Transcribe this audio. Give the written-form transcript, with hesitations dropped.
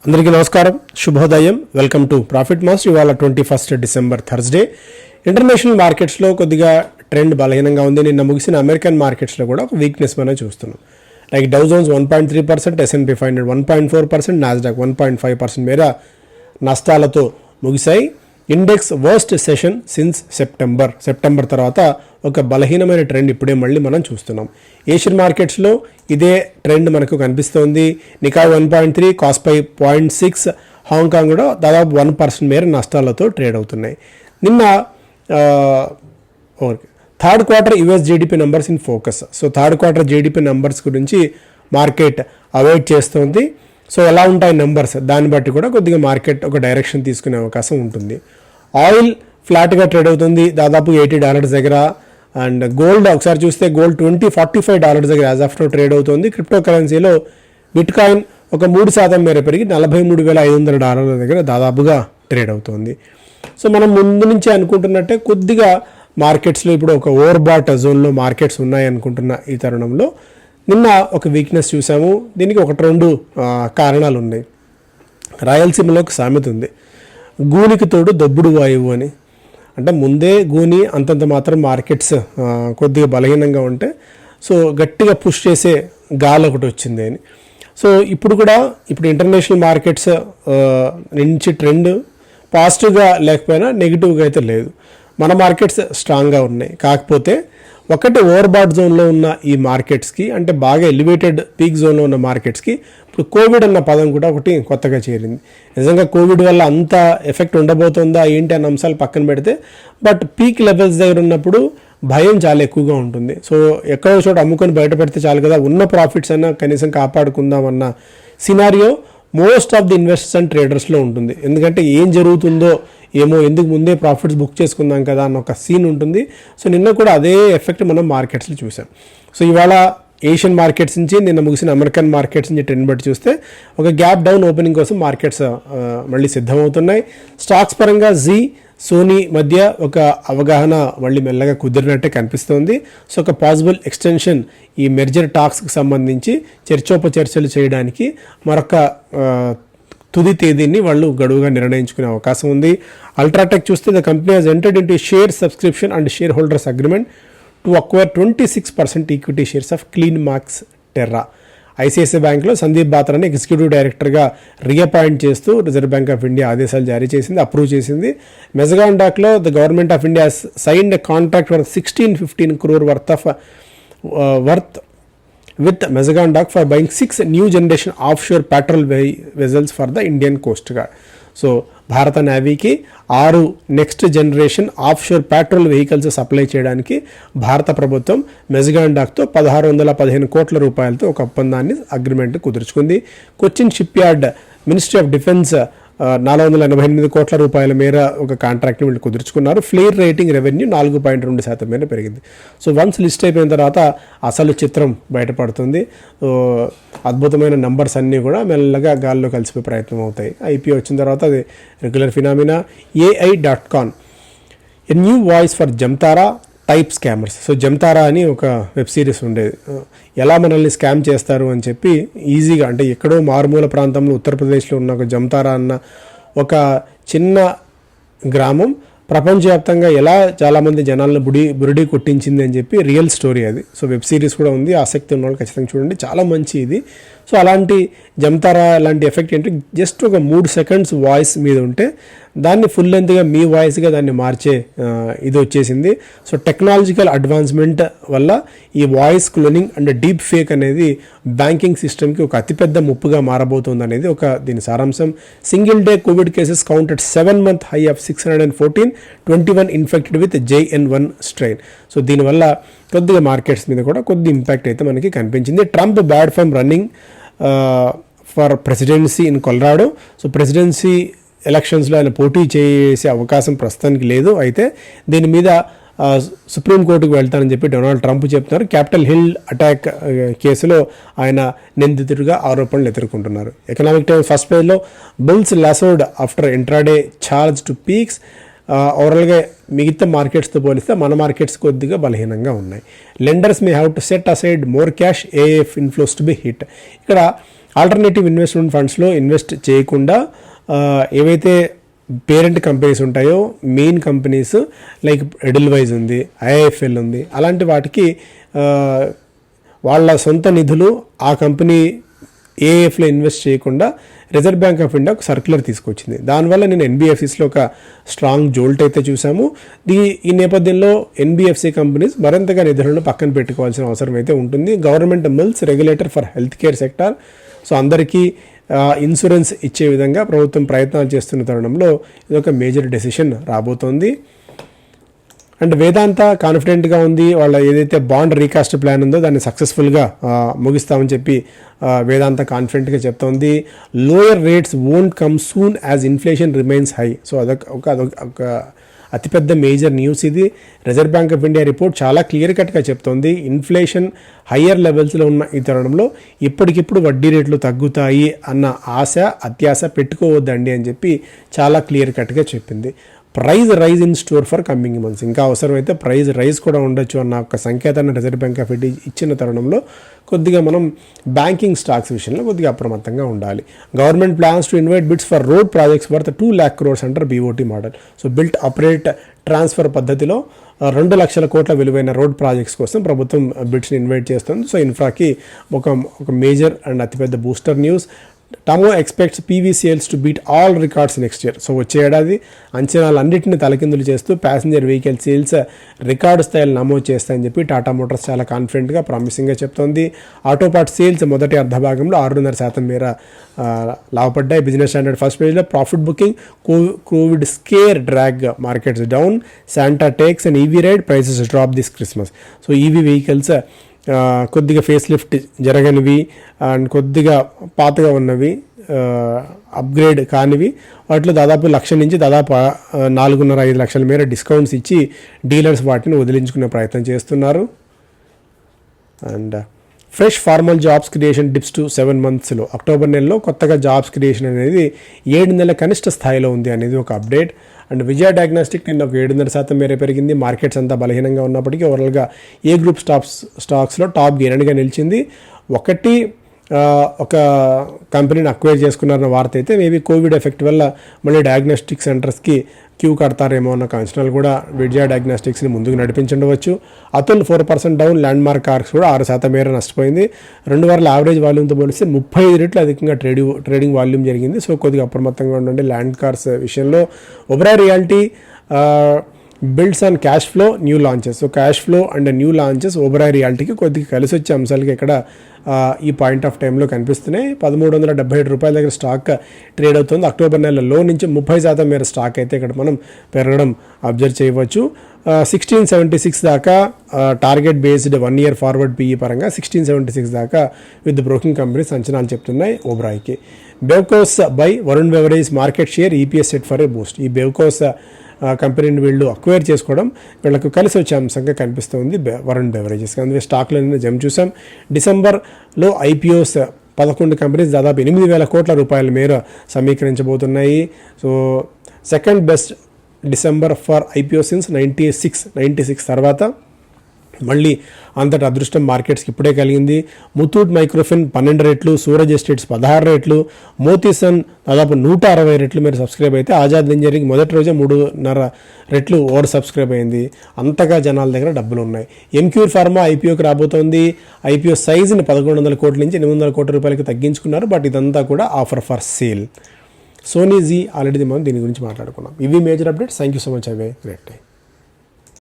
అందరికీ నమస్కారం, శుభోదయం. Welcome to profit mass. ఇవాళ 21 డిసెంబర్ థర్స్డే. ఇంటర్నేషనల్ మార్కెట్స్లో కొద్దిగా ట్రెండ్ బలహీనంగా ఉంది. నిన్న ముగిసిన అమెరికన్ మార్కెట్స్లో కూడా ఒక వీక్నెస్ మనం చూస్తున్నాం. లైక్ డౌ జోన్స్ 1.3%, S&P 500 1.4%, నాస్డాక్ 1.5% మేర నష్టాలతో ముగిశాయి. Index worst session since September తర్వాత ఒక బలహీనమైన ట్రెండ్ ఇప్పుడే మళ్ళీ మనం చూస్తున్నాం. ఏషియన్ మార్కెట్స్లో ఇదే ట్రెండ్ మనకు కనిపిస్తోంది. నికాయ్ 1.3, కాస్పై 0.6, హాంకాంగ్ కూడా దాదాపు 1% మేర నష్టాలతో ట్రేడ్ అవుతున్నాయి. నిన్న third quarter US GDP numbers in focus. So third quarter GDP numbers గురించి మార్కెట్ అవాయిడ్ చేస్తోంది. సో ఎలా ఉంటాయి నెంబర్స్, దాన్ని బట్టి కూడా కొద్దిగా మార్కెట్ ఒక డైరెక్షన్ తీసుకునే అవకాశం ఉంటుంది. ఆయిల్ ఫ్లాట్గా ట్రేడ్ అవుతుంది, దాదాపు $80 దగ్గర. అండ్ గోల్డ్ ఒకసారి చూస్తే గోల్డ్ $45 దగ్గర యాజ్ ఆఫ్ నౌ ట్రేడ్ అవుతుంది. క్రిప్టో కరెన్సీలో బిట్కాయిన్ ఒక 3% మేర పెరిగి $43,500 దగ్గర దాదాపుగా ట్రేడ్ అవుతుంది. సో మనం ముందు నుంచే అనుకుంటున్నట్టే కొద్దిగా మార్కెట్స్లో ఇప్పుడు ఒక ఓవర్బాట్ జోన్లో మార్కెట్స్ ఉన్నాయి అనుకుంటున్న ఈ తరుణంలో నిన్న ఒక వీక్నెస్ చూసాము. దీనికి 1-2 కారణాలు ఉన్నాయి. రాయలసీమలో ఒక సామెత ఉంది, గూనికి తోడు దబ్బుడు వాయువు అని. అంటే ముందే గూని అంతంత మాత్రం మార్కెట్స్ కొద్దిగా బలహీనంగా ఉంటే సో గట్టిగా పుష్ చేసే గాలి ఒకటి వచ్చింది అని. సో ఇప్పుడు ఇంటర్నేషనల్ మార్కెట్స్ నుంచి ట్రెండ్ పాజిటివ్గా లేకపోయినా నెగిటివ్గా అయితే లేదు. మన మార్కెట్స్ స్ట్రాంగ్గా ఉన్నాయి. కాకపోతే ఒకటి ఓవర్బాట్ జోన్లో ఉన్న ఈ మార్కెట్స్కి, అంటే బాగా ఎలివేటెడ్ పీక్ జోన్లో ఉన్న మార్కెట్స్కి ఇప్పుడు కోవిడ్ అన్న పదం కూడా ఒకటి కొత్తగా చేరింది. నిజంగా కోవిడ్ వల్ల అంత ఎఫెక్ట్ ఉండబోతుందా ఏంటి అన్న అంశాలు పక్కన పెడితే, బట్ పీక్ లెవెల్స్ దగ్గర ఉన్నప్పుడు భయం చాలా ఎక్కువగా ఉంటుంది. సో ఎక్కడో చోట అమ్ముకొని బయటపడితే చాలు కదా, ఉన్న ప్రాఫిట్స్ అయినా కనీసం కాపాడుకుందాం అన్న scenario most of the investors and ట్రేడర్స్లో ఉంటుంది. ఎందుకంటే ఏం జరుగుతుందో ఏమో, ఎందుకు ముందే ప్రాఫిట్స్ బుక్ చేసుకుందాం కదా అన్న ఒక సీన్ ఉంటుంది. సో నిన్న కూడా అదే ఎఫెక్ట్ మనం మార్కెట్స్లో చూసాం. సో ఇవాళ ఏషియన్ మార్కెట్స్ నుంచి నిన్న ముగిసిన అమెరికన్ మార్కెట్స్ నుంచి ట్రెండ్ బట్టి చూస్తే ఒక గ్యాప్ డౌన్ ఓపెనింగ్ కోసం మార్కెట్స్ మళ్ళీ సిద్ధమవుతున్నాయి. స్టాక్స్ పరంగా సోనీ మధ్య ఒక అవగాహన మళ్ళీ మెల్లగా కుదిరినట్టే కనిపిస్తోంది. సో ఒక పాసిబుల్ ఎక్స్టెన్షన్ ఈ మెర్జర్ టాక్స్కి సంబంధించి చర్చోపచర్చలు చేయడానికి మరొక తుది తేదీని వాళ్ళు గడువుగా నిర్ణయించుకునే అవకాశం ఉంది. అల్ట్రాటెక్ చూస్తే the company has entered into share subscription and share holders agreement to acquire 26% equity shares of clean marks terra. ICICI బ్యాంక్లో సందీప్ బాత్రాని ఎగ్జిక్యూటివ్ డైరెక్టర్గా రీఅపాయింట్ చేస్తూ రిజర్వ్ బ్యాంక్ ఆఫ్ ఇండియా ఆదేశాలు జారీ చేసింది, అప్రూవ్ చేసింది. మెజగాన్ డాక్లో the government of India signed a contract for 16-15 crore worth with Mazagon Dock for buying 6 new generation offshore patrol vessels for the Indian Coast Guard. So భారత నేవీకి 6 next generation offshore petrol vehicles supply చేయడానికి భారత ప్రభుత్వం మెజగాన్ డాక్తో 1615 కోట్ల రూపాయలతో ఒక ఒప్పందాన్ని agreement కుదుర్చుకుంది. Cochin shipyard ministry of defence 488 కోట్ల రూపాయల మేర ఒక కాంట్రాక్ట్ని వీళ్ళు కుదుర్చుకున్నారు. ఫ్లేర్ రేటింగ్ రెవెన్యూ 4.2% మేర పెరిగింది. సో వన్స్ లిస్ట్ అయిపోయిన తర్వాత అసలు చిత్రం బయటపడుతుంది. అద్భుతమైన నంబర్స్ అన్నీ కూడా మెల్లగా గాల్లో కలిసిపోయే ప్రయత్నం అవుతాయి. ఐపీఓ వచ్చిన తర్వాత అది regular phenomena. AI.com a new voice for Jamtara type scammers. So Jamtara అని ఒక వెబ్ సిరీస్ ఉండేది, ఎలా మనల్ని స్కామ్ చేస్తారు అని చెప్పి ఈజీగా, అంటే ఎక్కడో మారుమూల ప్రాంతంలో ఉత్తరప్రదేశ్లో ఉన్న ఒక జమ్తారా అన్న ఒక చిన్న గ్రామం ప్రపంచవ్యాప్తంగా ఎలా చాలామంది జనాలను బురిడి కొట్టించింది అని చెప్పి రియల్ స్టోరీ అది. సో వెబ్ సిరీస్ కూడా ఉంది, ఆసక్తి ఉన్న వాళ్ళు ఖచ్చితంగా చూడండి, చాలా మంచి ఇది. సో అలాంటి జమ్తారా లాంటి ఎఫెక్ట్ ఏంటి, జస్ట్ ఒక 3 సెకండ్స్ వాయిస్ మీద ఉంటే దాన్ని ఫుల్ లెంత్గా మీ వాయిస్గా దాన్ని మార్చే ఇది వచ్చేసింది. సో టెక్నాలజికల్ అడ్వాన్స్మెంట్ వల్ల ఈ voice cloning and deep fake అనేది బ్యాంకింగ్ సిస్టమ్కి ఒక అతిపెద్ద ముప్పుగా మారబోతుంది అనేది ఒక దీని సారాంశం. Single day Covid cases counted 7-month high of 614, 21 infected with JN1 strain. So దీనివల్ల కొద్దిగా మార్కెట్స్ మీద కూడా కొద్ది ఇంపాక్ట్ అయితే మనకి కనిపించింది. Trump bad from running for presidency in Colorado. So presidency ఎలక్షన్స్లో ఆయన పోటీ చేసే అవకాశం ప్రస్తుతానికి లేదు. అయితే దీని మీద సుప్రీంకోర్టుకు వెళ్తానని చెప్పి డొనాల్డ్ ట్రంప్ చెప్తున్నారు. క్యాపిటల్ హిల్ అటాక్ కేసులో ఆయన నిందితుడిగా ఆరోపణలు ఎదుర్కొంటున్నారు. ఎకనామిక్ టైమ్స్ ఫస్ట్ పేజ్లో bills lassoed after intraday charge to peaks. ఓవరాల్గా మిగతా మార్కెట్స్తో పోలిస్తే మన మార్కెట్స్ కొద్దిగా బలహీనంగా ఉన్నాయి. Lenders may have to set aside more cash, AF inflows to be hit. ఇక్కడ ఆల్టర్నేటివ్ ఇన్వెస్ట్మెంట్ ఫండ్స్లో ఇన్వెస్ట్ చేయకుండా ఏవైతే పేరెంట్ కంపెనీస్ ఉంటాయో, మెయిన్ కంపెనీస్ లైక్ ఎడిల్వైజ్ ఉంది, ఐఐఎఫ్ఎల్ ఉంది, అలాంటి వాటికి వాళ్ళ సొంత నిధులు ఆ కంపెనీ ఏఎఫ్లో ఇన్వెస్ట్ చేయకుండా రిజర్వ్ బ్యాంక్ ఆఫ్ ఇండియా ఒక సర్క్యులర్ తీసుకొచ్చింది. దానివల్ల నేను ఎన్బిఎఫ్సిస్లో ఒక స్ట్రాంగ్ జోల్ట్ అయితే చూసాము. ఈ నేపథ్యంలో ఎన్బిఎఫ్సి కంపెనీస్ మరింతగా నిధులను పక్కన పెట్టుకోవాల్సిన అవసరం అయితే ఉంటుంది. Government mills regulator for health care sector, so అందరికీ ఇన్సూరెన్స్ ఇచ్చే విధంగా ప్రభుత్వం ప్రయత్నాలు చేస్తున్న తరుణంలో ఇది ఒక మేజర్ డెసిషన్ రాబోతోంది. అండ్ వేదాంత కాన్ఫిడెంట్గా ఉంది, వాళ్ళ ఏదైతే బాండ్ రీకాస్ట్ ప్లాన్ ఉందో దాన్ని సక్సెస్ఫుల్గా ముగిస్తామని చెప్పి వేదాంత కాన్ఫిడెంట్గా చెప్తోంది. Lower rates won't come soon as inflation remains high. So అదొక అతిపెద్ద మేజర్ న్యూస్ ఇది. Reserve Bank of India report చాలా క్లియర్ కట్గా చెప్తోంది, ఇన్ఫ్లేషన్ హయ్యర్ లెవెల్స్లో ఉన్న ఈ తరుణంలో ఇప్పటికిప్పుడు వడ్డీ రేట్లు తగ్గుతాయి అన్న అత్యాశ పెట్టుకోవద్దండి అని చెప్పి చాలా క్లియర్ కట్గా చెప్పింది. Price rise in store for coming months, ఇంకా అవసరమైతే ప్రైజ్ రైజ్ కూడా ఉండొచ్చు అన్న ఒక సంకేతాన్ని రిజర్వ్ బ్యాంక్ ఆఫ్ ఇండియా ఇచ్చిన తరుణంలో కొద్దిగా మనం బ్యాంకింగ్ స్టాక్స్ విషయంలో కొద్దిగా అప్రమత్తంగా ఉండాలి. Government plans to invite bids for road projects worth 2 lakh crores under BOT model. So built operate transfer పద్ధతిలో 2 లక్షల కోట్ల విలువైన రోడ్ ప్రాజెక్ట్స్ కోసం ప్రభుత్వం బిడ్స్ని ఇన్వైట్ చేస్తుంది. సో ఇన్ఫ్రాకి ఒక మేజర్ అండ్ అతిపెద్ద booster news. Tamo expects PV sales to beat all records next year. So వచ్చే ఏడాది అంచనాలన్నింటినీ తలకిందులు చేస్తూ ప్యాసింజర్ వెహికల్ సేల్స్ రికార్డు స్థాయిలు నమోదు చేస్తాయని చెప్పి టాటా మోటార్స్ చాలా కాన్ఫిడెంట్గా ప్రామిసింగ్గా చెప్తోంది. ఆటో పార్ట్ సేల్స్ మొదటి అర్ధభాగంలో 6.5% మేర లాభపడ్డాయి. బిజినెస్ స్టాండర్డ్ ఫస్ట్ పేజ్లో profit booking, covid scare drag markets down, santa takes and EV ride prices drop this Christmas. So EV vehicles కొద్దిగా ఫేస్ లిఫ్ట్ జరగనివి అండ్ కొద్దిగా పాతగా ఉన్నవి, అప్గ్రేడ్ కానివి, వాటిలో దాదాపు 1 లక్ష నుంచి దాదాపు 4.5 లక్షల మేర డిస్కౌంట్స్ ఇచ్చి డీలర్స్ వాటిని వదిలించుకునే ప్రయత్నం చేస్తున్నారు. And fresh formal jobs creation dips to 7 monthsలో అక్టోబర్ నెలలో కొత్తగా జాబ్స్ క్రియేషన్ అనేది 7 నెలల కనిష్ట స్థాయిలో ఉంది అనేది ఒక అప్డేట్. అండ్ విజయ డయాగ్నోస్టిక్ నిన్న 7.5% మేర పెరిగింది. మార్కెట్స్ అంతా బలహీనంగా ఉన్నప్పటికీ ఓవరాల్గా ఏ గ్రూప్ స్టాక్స్లో టాప్ గెయినర్గా నిలిచింది. ఒక కంపెనీని అక్వైర్ చేసుకున్నారన్న వార్త అయితే మేబీ కోవిడ్ ఎఫెక్ట్ వల్ల మళ్ళీ డయాగ్నోస్టిక్ సెంటర్స్కి క్యూ కడతారేమో అన్న అంచనాలు కూడా విజయ డయాగ్నోస్టిక్స్ని ముందుకు నడిపించవచ్చు. Atul 4% down, landmark cars కూడా 6% మేర నష్టపోయింది. 2 వారాల యావరేజ్ వాల్యూమ్తో పోలిస్తే 35 రెట్లు అధికంగా ట్రేడింగ్ వాల్యూమ్ జరిగింది. సో కొద్దిగా అప్రమత్తంగా ఉండండి ల్యాండ్ కార్స్ విషయంలో. Oberoi realty builds on cash flow, new launches. So cash flow and new launches Oberoi రియాల్టీకి కొద్దిగా కలిసి వచ్చే అంశాలకి ఇక్కడ ఈ పాయింట్ ఆఫ్ టైంలో కనిపిస్తున్నాయి. 1377 రూపాయల దగ్గర స్టాక్ ట్రేడ్ అవుతుంది. అక్టోబర్ నెలలో నుంచి 30% మేర స్టాక్ అయితే ఇక్కడ మనం పెరగడం అబ్జర్వ్ చేయవచ్చు. 1676 దాకా target based 1 year forward PE పరంగా 1676 దాకా విత్ బ్రోకింగ్ కంపెనీస్ అంచనాలు చెప్తున్నాయి ఒబెరాయ్కి. Bevcos buy Varun beverage market share EPS set for a boost. ఈ బెవ్కోస్ కంపెనీని వీళ్ళు అక్వైర్ చేసుకోవడం వీళ్ళకు కలిసి వచ్చే అంశంగా కనిపిస్తుంది వరుణ్ బెవరేజెస్. అందుకే స్టాక్లో జంప్ చూసాం. డిసెంబర్లో ఐపీఓస్ 11 కంపెనీస్ దాదాపు 8,000 కోట్ల రూపాయల మేర సమీకరించబోతున్నాయి. So second best December for IPO since 96 తర్వాత మళ్ళీ అంతటి అదృష్టం మార్కెట్స్కి ఇప్పుడే కలిగింది. ముతూట్ మైక్రోఫిన్ 12 రెట్లు, సూరజ్ ఎస్టేట్స్ 16 రెట్లు, మోతీసన్ దాదాపు 160 రెట్లు మీరు సబ్స్క్రైబ్ అయితే, ఆజాద్ ఇంజనీరింగ్ మొదటి రోజే 3.5 రెట్లు ఓవర్ సబ్స్క్రైబ్ అయింది. అంతగా జనాల దగ్గర డబ్బులు ఉన్నాయి. ఎంక్యూర్ ఫార్మా ఐపీఓకి రాబోతోంది. ఐపీఓ సైజుని 1100 కోట్ల నుంచి 800 కోట్ల రూపాయలకి తగ్గించుకున్నారు. బట్ ఇదంతా కూడా ఆఫర్ ఫర్ సేల్. సోనీ జీ ఆల్రెడీ మనం దీని గురించి మాట్లాడుకున్నాం. ఇవి major updates. Thank you so much. Have a great day.